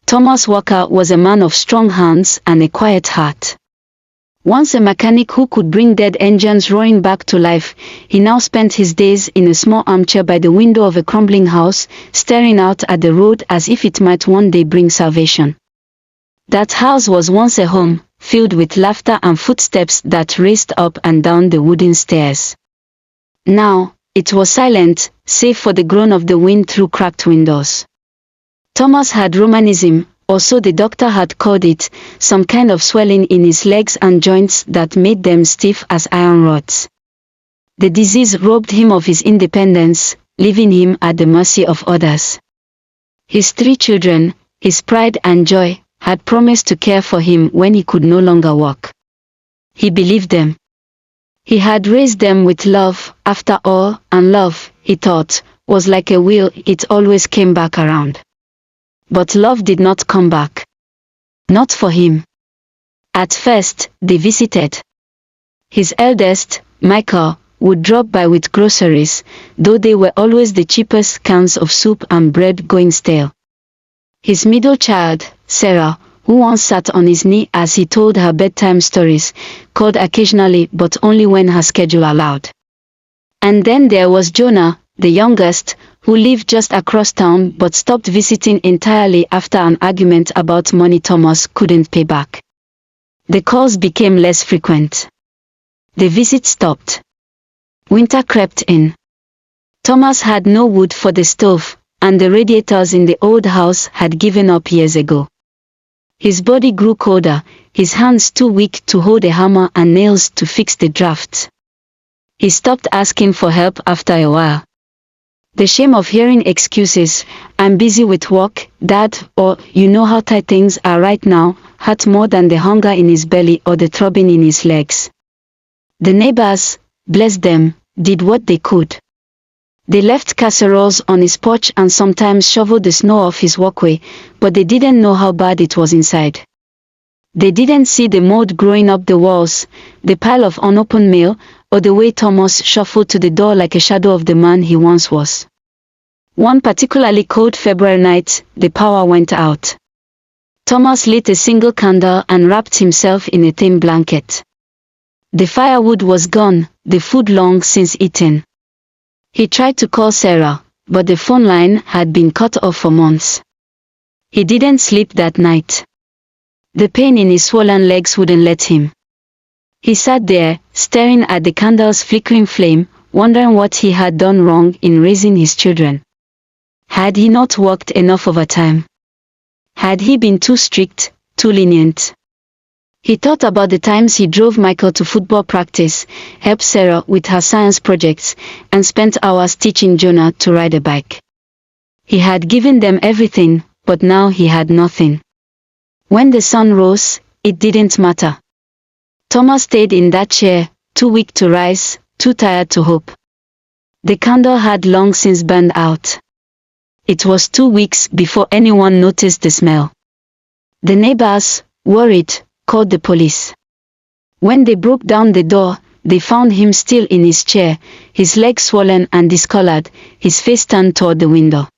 Thomas Walker was a man of strong hands and a quiet heart. Once a mechanic who could bring dead engines roaring back to life, he now spent his days in a small armchair by the window of a crumbling house, staring out at the road as if it might one day bring salvation. That house was once a home, filled with laughter and footsteps that raced up and down the wooden stairs. Now, it was silent, save for the groan of the wind through cracked windows. Thomas had rheumatism, or so the doctor had called it, some kind of swelling in his legs and joints that made them stiff as iron rods. The disease robbed him of his independence, leaving him at the mercy of others. His 3 children, his pride and joy, had promised to care for him when he could no longer walk. He believed them. He had raised them with love, after all, and love, he thought, was like a wheel, it always came back around. But love did not come back. Not for him. At first, they visited. His eldest, Michael, would drop by with groceries, though they were always the cheapest cans of soup and bread going stale. His middle child, Sarah, who once sat on his knee as he told her bedtime stories, called occasionally but only when her schedule allowed. And then there was Jonah, the youngest, who lived just across town but stopped visiting entirely after an argument about money Thomas couldn't pay back. The calls became less frequent. The visits stopped. Winter crept in. Thomas had no wood for the stove, and the radiators in the old house had given up years ago. His body grew colder, his hands too weak to hold a hammer and nails to fix the drafts. He stopped asking for help after a while. The shame of hearing excuses, "I'm busy with work, Dad," or "you know how tight things are right now," hurt more than the hunger in his belly or the throbbing in his legs. The neighbors, bless them, did what they could. They left casseroles on his porch and sometimes shoveled the snow off his walkway, but they didn't know how bad it was inside. They didn't see the mold growing up the walls, the pile of unopened mail, or the way Thomas shuffled to the door like a shadow of the man he once was. One particularly cold February night, the power went out. Thomas lit a single candle and wrapped himself in a thin blanket. The firewood was gone, the food long since eaten. He tried to call Sarah, but the phone line had been cut off for months. He didn't sleep that night. The pain in his swollen legs wouldn't let him. He sat there, staring at the candle's flickering flame, wondering what he had done wrong in raising his children. Had he not worked enough overtime? Had he been too strict, too lenient? He thought about the times he drove Michael to football practice, helped Sarah with her science projects, and spent hours teaching Jonah to ride a bike. He had given them everything, but now he had nothing. When the sun rose, it didn't matter. Thomas stayed in that chair, too weak to rise, too tired to hope. The candle had long since burned out. It was 2 weeks before anyone noticed the smell. The neighbors, worried, called the police. When they broke down the door, they found him still in his chair, his legs swollen and discolored, his face turned toward the window.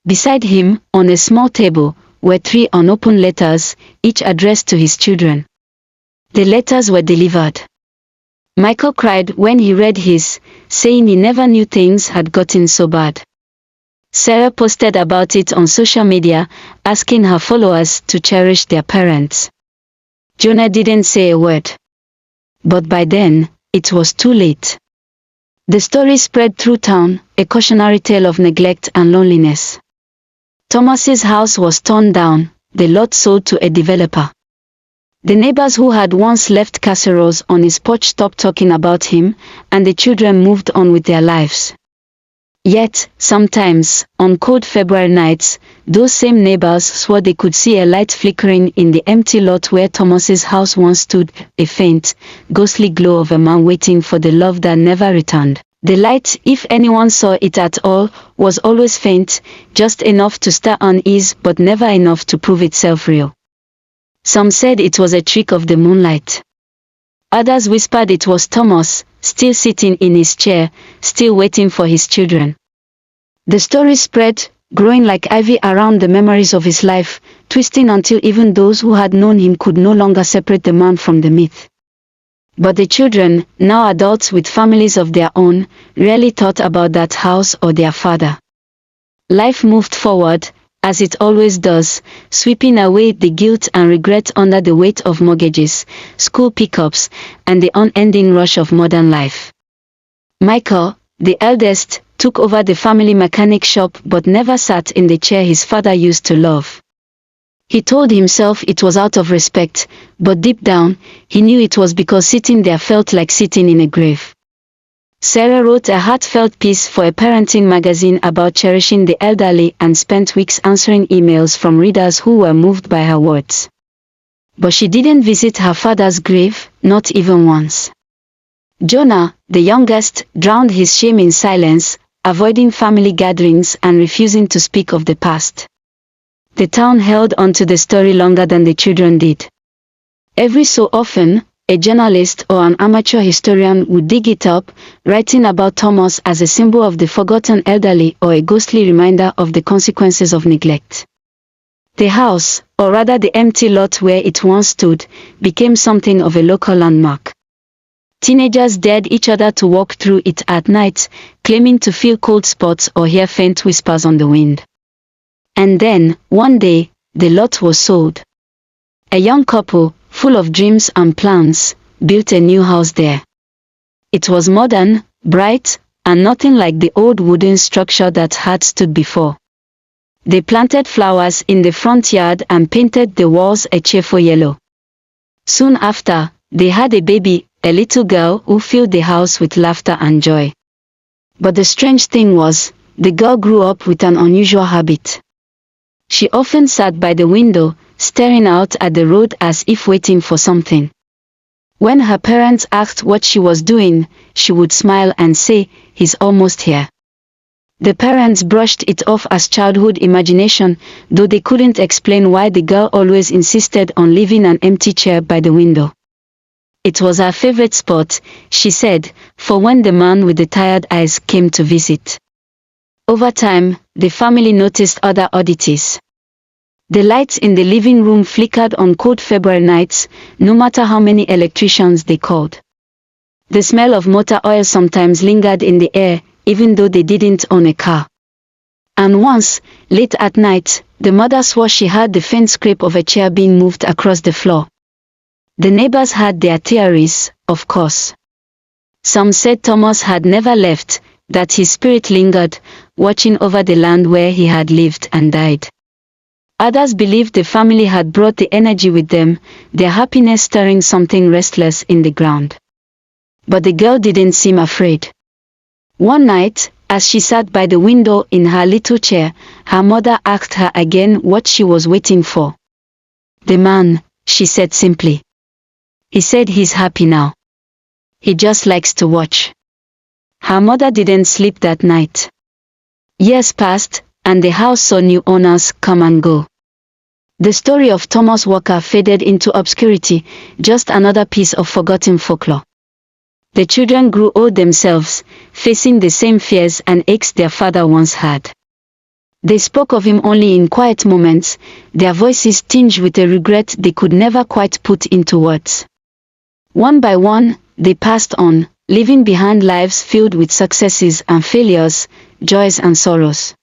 Beside him, on a small table, were 3 unopened letters, each addressed to his children. The letters were delivered. Michael cried when he read his, saying he never knew things had gotten so bad. Sarah posted about it on social media, asking her followers to cherish their parents. Jonah didn't say a word. But by then, it was too late. The story spread through town, a cautionary tale of neglect and loneliness. Thomas's house was torn down, the lot sold to a developer. The neighbors who had once left casseroles on his porch stopped talking about him, and the children moved on with their lives. Yet, sometimes, on cold February nights, those same neighbors swore they could see a light flickering in the empty lot where Thomas's house once stood, a faint, ghostly glow of a man waiting for the love that never returned. The light, if anyone saw it at all, was always faint, just enough to stir unease but never enough to prove itself real. Some said it was a trick of the moonlight. Others whispered it was Thomas, still sitting in his chair, still waiting for his children. The story spread, growing like ivy around the memories of his life, twisting until even those who had known him could no longer separate the man from the myth. But the children, now adults with families of their own, rarely thought about that house or their father. Life moved forward, as it always does, sweeping away the guilt and regret under the weight of mortgages, school pickups, and the unending rush of modern life. Michael, the eldest, took over the family mechanic shop but never sat in the chair his father used to love. He told himself it was out of respect, but deep down, he knew it was because sitting there felt like sitting in a grave. Sarah wrote a heartfelt piece for a parenting magazine about cherishing the elderly and spent weeks answering emails from readers who were moved by her words. But she didn't visit her father's grave, not even once. Jonah, the youngest, drowned his shame in silence, avoiding family gatherings and refusing to speak of the past. The town held on to the story longer than the children did. Every so often, a journalist or an amateur historian would dig it up, writing about Thomas as a symbol of the forgotten elderly or a ghostly reminder of the consequences of neglect. The house, or rather the empty lot where it once stood, became something of a local landmark. Teenagers dared each other to walk through it at night, claiming to feel cold spots or hear faint whispers on the wind. And then, one day, the lot was sold. A young couple, full of dreams and plans, built a new house there. It was modern, bright, and nothing like the old wooden structure that had stood before. They planted flowers in the front yard and painted the walls a cheerful yellow. Soon after, they had a baby, a little girl who filled the house with laughter and joy. But the strange thing was, the girl grew up with an unusual habit. She often sat by the window, staring out at the road as if waiting for something. When her parents asked what she was doing, she would smile and say, "He's almost here." The parents brushed it off as childhood imagination, though they couldn't explain why the girl always insisted on leaving an empty chair by the window. It was her favorite spot, she said, for when the man with the tired eyes came to visit. Over time, the family noticed other oddities. The lights in the living room flickered on cold February nights, no matter how many electricians they called. The smell of motor oil sometimes lingered in the air, even though they didn't own a car. And once, late at night, the mother swore she heard the faint scrape of a chair being moved across the floor. The neighbors had their theories, of course. Some said Thomas had never left, that his spirit lingered, watching over the land where he had lived and died. Others believed the family had brought the energy with them, their happiness stirring something restless in the ground. But the girl didn't seem afraid. One night, as she sat by the window in her little chair, her mother asked her again what she was waiting for. "The man," she said simply. "He said he's happy now. He just likes to watch." Her mother didn't sleep that night. Years passed, and the house saw new owners come and go. The story of Thomas Walker faded into obscurity, just another piece of forgotten folklore. The children grew old themselves, facing the same fears and aches their father once had. They spoke of him only in quiet moments, their voices tinged with a regret they could never quite put into words. One by one, they passed on, leaving behind lives filled with successes and failures, joys and sorrows.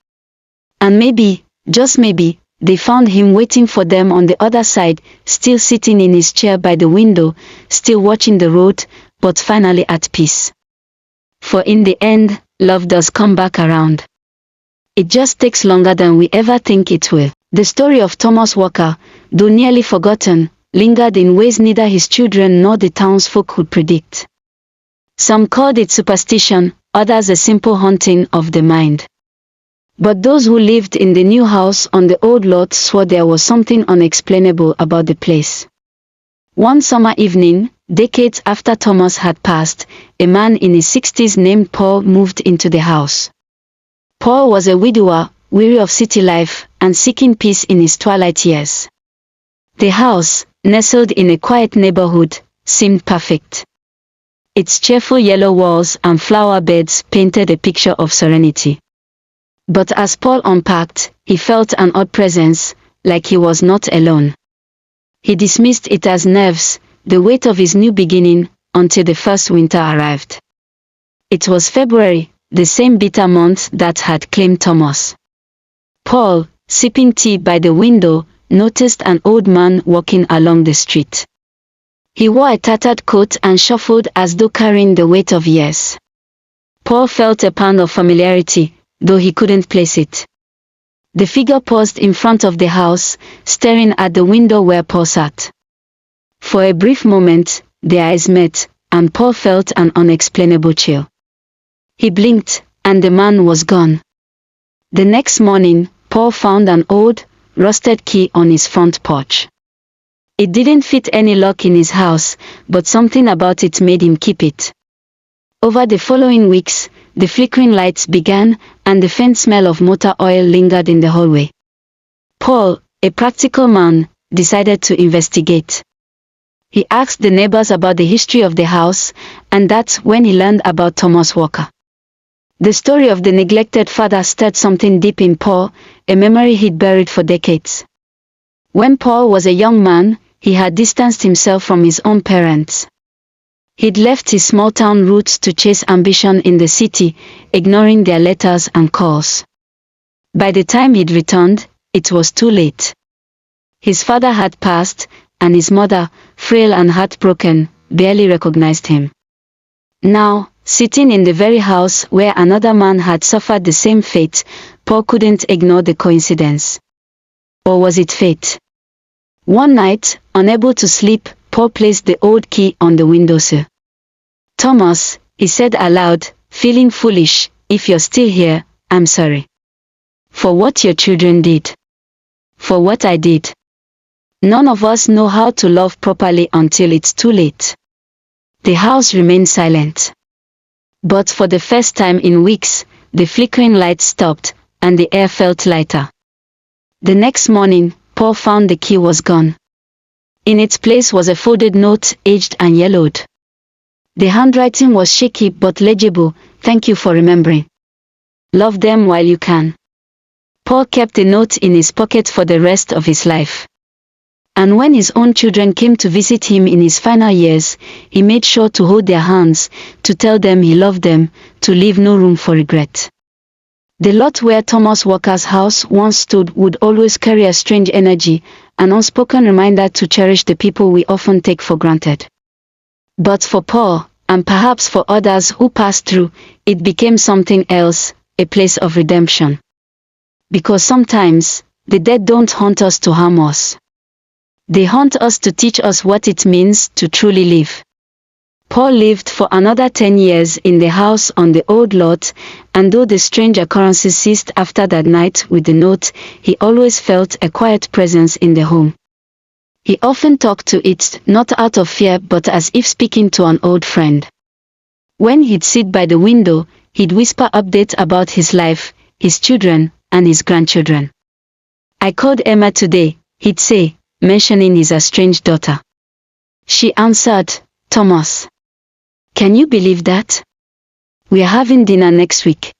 And maybe, just maybe, they found him waiting for them on the other side, still sitting in his chair by the window, still watching the road, but finally at peace. For in the end, love does come back around. It just takes longer than we ever think it will. The story of Thomas Walker, though nearly forgotten, lingered in ways neither his children nor the townsfolk could predict. Some called it superstition, others a simple haunting of the mind. But those who lived in the new house on the old lot swore there was something unexplainable about the place. One summer evening, decades after Thomas had passed, a man in his 60s named Paul moved into the house. Paul was a widower, weary of city life, and seeking peace in his twilight years. The house, nestled in a quiet neighborhood, seemed perfect. Its cheerful yellow walls and flower beds painted a picture of serenity. But as Paul unpacked, he felt an odd presence, like he was not alone. He dismissed it as nerves, the weight of his new beginning, until the first winter arrived. It was February, the same bitter month that had claimed Thomas. Paul, sipping tea by the window, noticed an old man walking along the street. He wore a tattered coat and shuffled as though carrying the weight of years. Paul felt a pang of familiarity, though he couldn't place it. The figure paused in front of the house, staring at the window where Paul sat. For a brief moment, their eyes met, and Paul felt an unexplainable chill. He blinked, and the man was gone. The next morning, Paul found an old, rusted key on his front porch. It didn't fit any lock in his house, but something about it made him keep it. Over the following weeks, the flickering lights began, and the faint smell of motor oil lingered in the hallway. Paul, a practical man, decided to investigate. He asked the neighbors about the history of the house, and that's when he learned about Thomas Walker. The story of the neglected father stirred something deep in Paul, a memory he'd buried for decades. When Paul was a young man, he had distanced himself from his own parents. He'd left his small-town roots to chase ambition in the city, ignoring their letters and calls. By the time he'd returned, it was too late. His father had passed, and his mother, frail and heartbroken, barely recognized him. Now, sitting in the very house where another man had suffered the same fate, Paul couldn't ignore the coincidence. Or was it fate? One night, unable to sleep, Paul placed the old key on the windowsill. "Thomas," he said aloud, feeling foolish, "if you're still here, I'm sorry. For what your children did. For what I did. None of us know how to love properly until it's too late." The house remained silent. But for the first time in weeks, the flickering lights stopped, and the air felt lighter. The next morning, Paul found the key was gone. In its place was a folded note, aged and yellowed. The handwriting was shaky but legible. "Thank you for remembering. Love them while you can." Paul kept the note in his pocket for the rest of his life. And when his own children came to visit him in his final years, he made sure to hold their hands, to tell them he loved them, to leave no room for regret. The lot where Thomas Walker's house once stood would always carry a strange energy, an unspoken reminder to cherish the people we often take for granted. But for Paul, and perhaps for others who passed through, it became something else, a place of redemption. Because sometimes, the dead don't haunt us to harm us. They haunt us to teach us what it means to truly live. Paul lived for another 10 years in the house on the old lot, and though the strange occurrences ceased after that night with the note, he always felt a quiet presence in the home. He often talked to it, not out of fear but as if speaking to an old friend. When he'd sit by the window, he'd whisper updates about his life, his children, and his grandchildren. "I called Emma today," he'd say, mentioning his estranged daughter. "She answered, 'Thomas. Can you believe that? We are having dinner next week.'"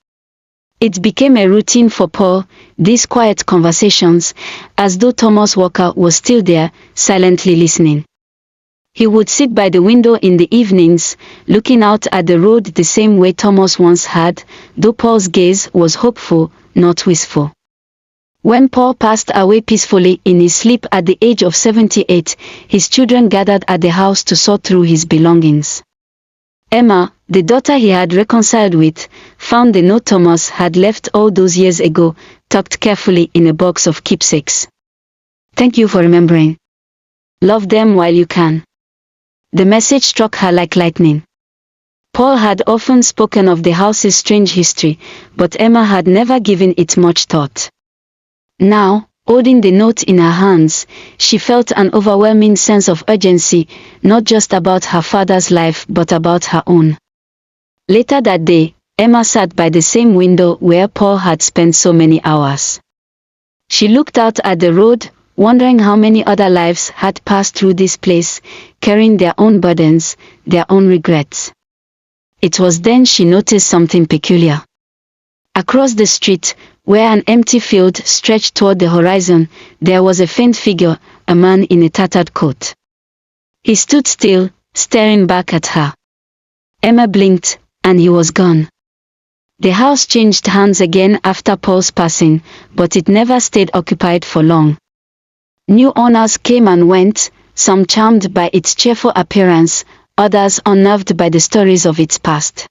It became a routine for Paul, these quiet conversations, as though Thomas Walker was still there, silently listening. He would sit by the window in the evenings, looking out at the road the same way Thomas once had, though Paul's gaze was hopeful, not wistful. When Paul passed away peacefully in his sleep at the age of 78, his children gathered at the house to sort through his belongings. Emma, the daughter he had reconciled with, found the note Thomas had left all those years ago, tucked carefully in a box of keepsakes. "Thank you for remembering. Love them while you can." The message struck her like lightning. Paul had often spoken of the house's strange history, but Emma had never given it much thought. Now, holding the note in her hands, she felt an overwhelming sense of urgency, not just about her father's life but about her own. Later that day, Emma sat by the same window where Paul had spent so many hours. She looked out at the road, wondering how many other lives had passed through this place, carrying their own burdens, their own regrets. It was then she noticed something peculiar. Across the street, where an empty field stretched toward the horizon, there was a faint figure, a man in a tattered coat. He stood still, staring back at her. Emma blinked, and he was gone. The house changed hands again after Paul's passing, but it never stayed occupied for long. New owners came and went, some charmed by its cheerful appearance, others unnerved by the stories of its past.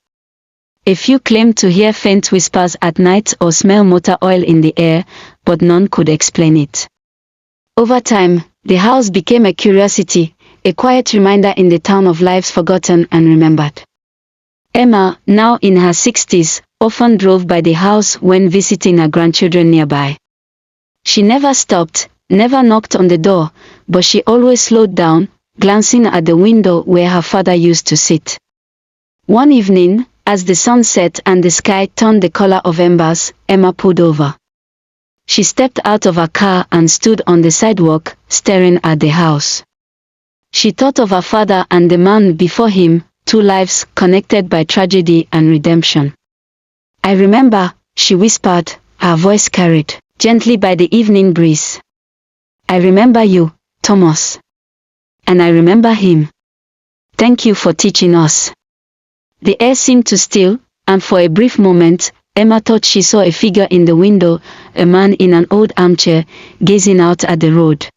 A few claimed to hear faint whispers at night or smell motor oil in the air, but none could explain it. Over time, the house became a curiosity, a quiet reminder in the town of lives forgotten and remembered. Emma, now in her 60s, often drove by the house when visiting her grandchildren nearby. She never stopped, never knocked on the door, but she always slowed down, glancing at the window where her father used to sit. One evening, as the sun set and the sky turned the color of embers, Emma pulled over. She stepped out of her car and stood on the sidewalk, staring at the house. She thought of her father and the man before him, two lives connected by tragedy and redemption. "I remember," she whispered, her voice carried gently by the evening breeze. "I remember you, Thomas. And I remember him. Thank you for teaching us." The air seemed to still, and for a brief moment, Emma thought she saw a figure in the window, a man in an old armchair, gazing out at the road.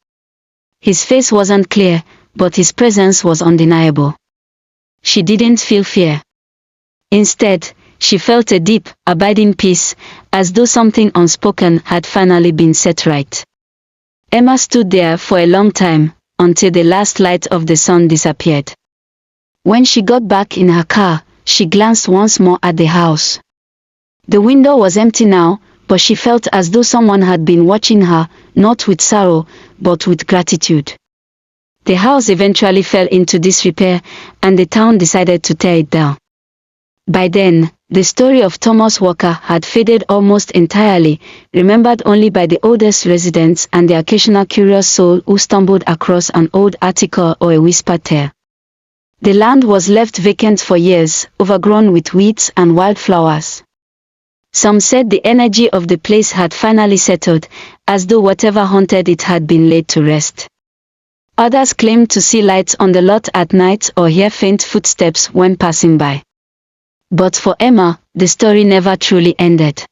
His face wasn't clear, but his presence was undeniable. She didn't feel fear. Instead, she felt a deep, abiding peace, as though something unspoken had finally been set right. Emma stood there for a long time, until the last light of the sun disappeared. When she got back in her car, she glanced once more at the house. The window was empty now, but she felt as though someone had been watching her, not with sorrow, but with gratitude. The house eventually fell into disrepair, and the town decided to tear it down. By then, the story of Thomas Walker had faded almost entirely, remembered only by the oldest residents and the occasional curious soul who stumbled across an old article or a whispered tale. The land was left vacant for years, overgrown with weeds and wildflowers. Some said the energy of the place had finally settled, as though whatever haunted it had been laid to rest. Others claimed to see lights on the lot at night or hear faint footsteps when passing by. But for Emma, the story never truly ended.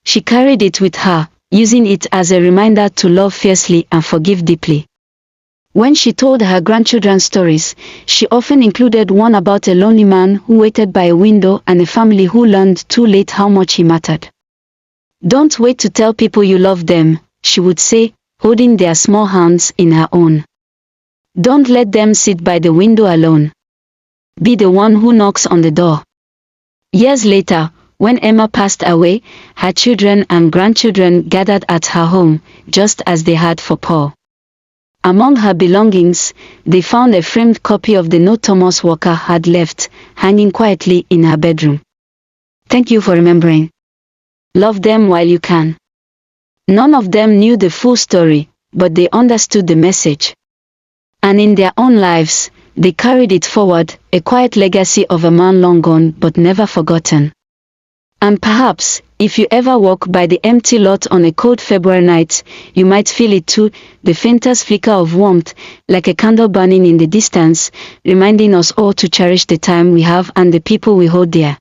She carried it with her, using it as a reminder to love fiercely and forgive deeply. When she told her grandchildren stories, she often included one about a lonely man who waited by a window and a family who learned too late how much he mattered. "Don't wait to tell people you love them," she would say, holding their small hands in her own. "Don't let them sit by the window alone. Be the one who knocks on the door." Years later, when Emma passed away, her children and grandchildren gathered at her home, just as they had for Paul. Among her belongings, they found a framed copy of the note Thomas Walker had left, hanging quietly in her bedroom. "Thank you for remembering. Love them while you can." None of them knew the full story, but they understood the message. And in their own lives, they carried it forward, a quiet legacy of a man long gone but never forgotten. And perhaps, if you ever walk by the empty lot on a cold February night, you might feel it too, the faintest flicker of warmth, like a candle burning in the distance, reminding us all to cherish the time we have and the people we hold dear.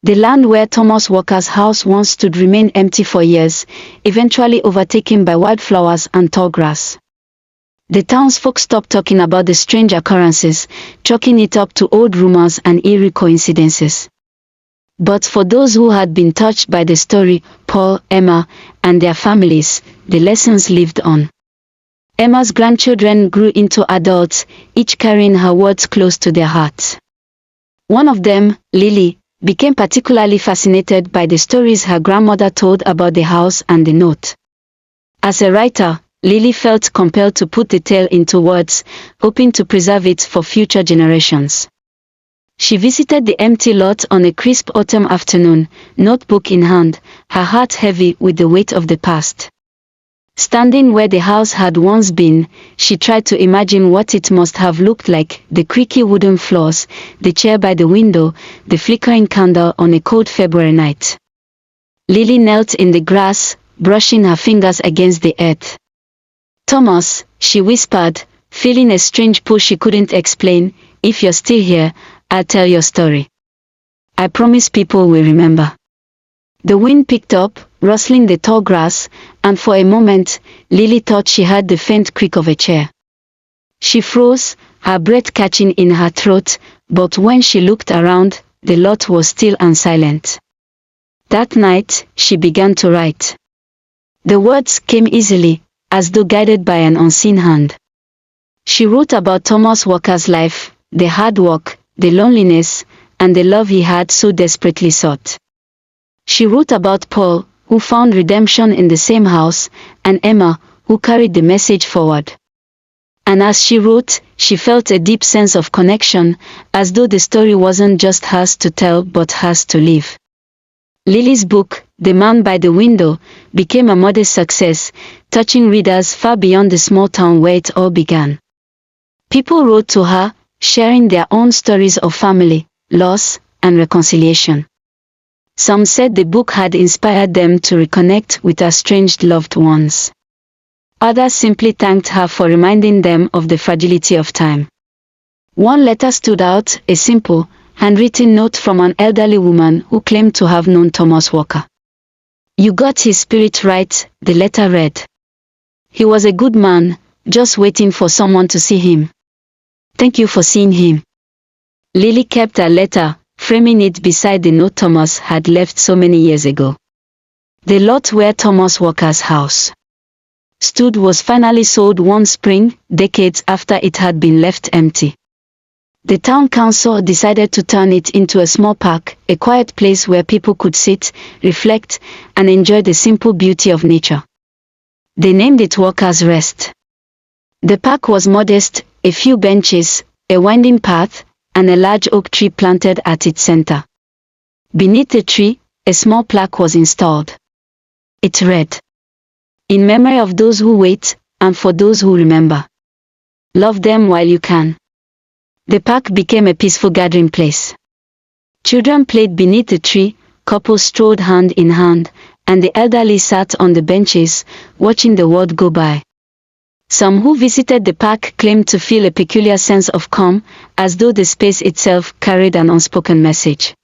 The land where Thomas Walker's house once stood remained empty for years, eventually overtaken by wildflowers and tall grass. The townsfolk stopped talking about the strange occurrences, chalking it up to old rumors and eerie coincidences. But for those who had been touched by the story, Paul, Emma, and their families, the lessons lived on. Emma's grandchildren grew into adults, each carrying her words close to their hearts. One of them, Lily, became particularly fascinated by the stories her grandmother told about the house and the note. As a writer, Lily felt compelled to put the tale into words, hoping to preserve it for future generations. She visited the empty lot on a crisp autumn afternoon, notebook in hand, her heart heavy with the weight of the past. Standing where the house had once been, she tried to imagine what it must have looked like, the creaky wooden floors, the chair by the window, the flickering candle on a cold February night. Lily knelt in the grass, brushing her fingers against the earth. "Thomas," she whispered, feeling a strange pull she couldn't explain, "if you're still here, I'll tell your story. I promise people will remember." The wind picked up, rustling the tall grass, and for a moment, Lily thought she heard the faint creak of a chair. She froze, her breath catching in her throat, but when she looked around, the lot was still and silent. That night, she began to write. The words came easily, as though guided by an unseen hand. She wrote about Thomas Walker's life, the hard work, the loneliness, and the love he had so desperately sought. She wrote about Paul, who found redemption in the same house, and Emma, who carried the message forward. And as she wrote, she felt a deep sense of connection, as though the story wasn't just hers to tell but hers to live. Lily's book, The Man by the Window, became a modest success, touching readers far beyond the small town where it all began. People wrote to her, sharing their own stories of family, loss, and reconciliation. Some said the book had inspired them to reconnect with estranged loved ones. Others simply thanked her for reminding them of the fragility of time. One letter stood out, a simple, handwritten note from an elderly woman who claimed to have known Thomas Walker. "You got his spirit right," the letter read. "He was a good man, just waiting for someone to see him. Thank you for seeing him." Lily kept her letter, framing it beside the note Thomas had left so many years ago. The lot where Thomas Walker's house stood was finally sold one spring, decades after it had been left empty. The town council decided to turn it into a small park, a quiet place where people could sit, reflect, and enjoy the simple beauty of nature. They named it Walker's Rest. The park was modest, a few benches, a winding path, and a large oak tree planted at its center. Beneath the tree, a small plaque was installed. It read, "In memory of those who wait, and for those who remember. Love them while you can." The park became a peaceful gathering place. Children played beneath the tree, couples strolled hand in hand, and the elderly sat on the benches, watching the world go by. Some who visited the park claimed to feel a peculiar sense of calm, as though the space itself carried an unspoken message.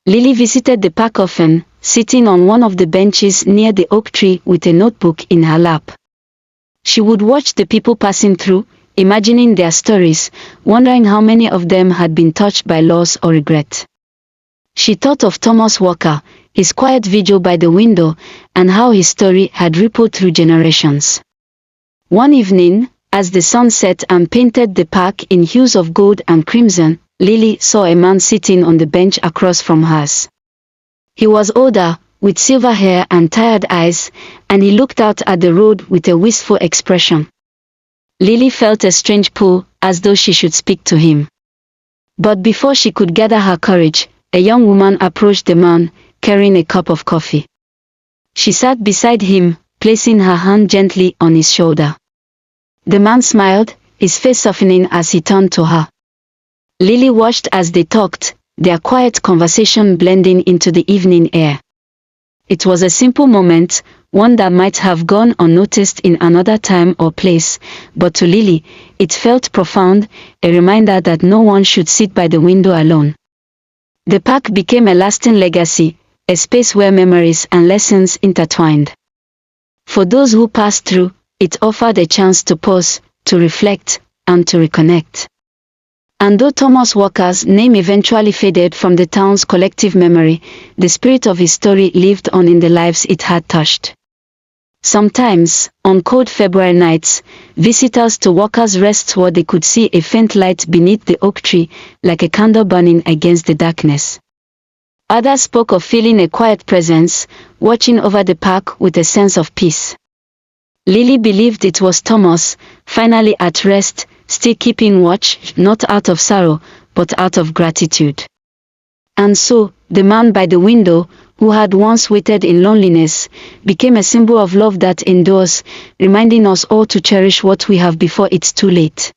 Lily visited the park often, sitting on one of the benches near the oak tree with a notebook in her lap. She would watch the people passing through, imagining their stories, wondering how many of them had been touched by loss or regret. She thought of Thomas Walker, his quiet vigil by the window, and how his story had rippled through generations. One evening, as the sun set and painted the park in hues of gold and crimson, Lily saw a man sitting on the bench across from hers. He was older, with silver hair and tired eyes, and he looked out at the road with a wistful expression. Lily felt a strange pull, as though she should speak to him. But before she could gather her courage, a young woman approached the man, carrying a cup of coffee. She sat beside him, placing her hand gently on his shoulder. The man smiled, his face softening as he turned to her. Lily watched as they talked, their quiet conversation blending into the evening air. It was a simple moment, one that might have gone unnoticed in another time or place, but to Lily, it felt profound, a reminder that no one should sit by the window alone. The park became a lasting legacy, a space where memories and lessons intertwined. For those who passed through, it offered a chance to pause, to reflect, and to reconnect. And though Thomas Walker's name eventually faded from the town's collective memory, the spirit of his story lived on in the lives it had touched. Sometimes, on cold February nights, visitors to Walker's Rest swore they could see a faint light beneath the oak tree, like a candle burning against the darkness. Others spoke of feeling a quiet presence, watching over the park with a sense of peace. Lily believed it was Thomas, finally at rest, still keeping watch, not out of sorrow, but out of gratitude. And so, the man by the window, who had once waited in loneliness, became a symbol of love that endures, reminding us all to cherish what we have before it's too late.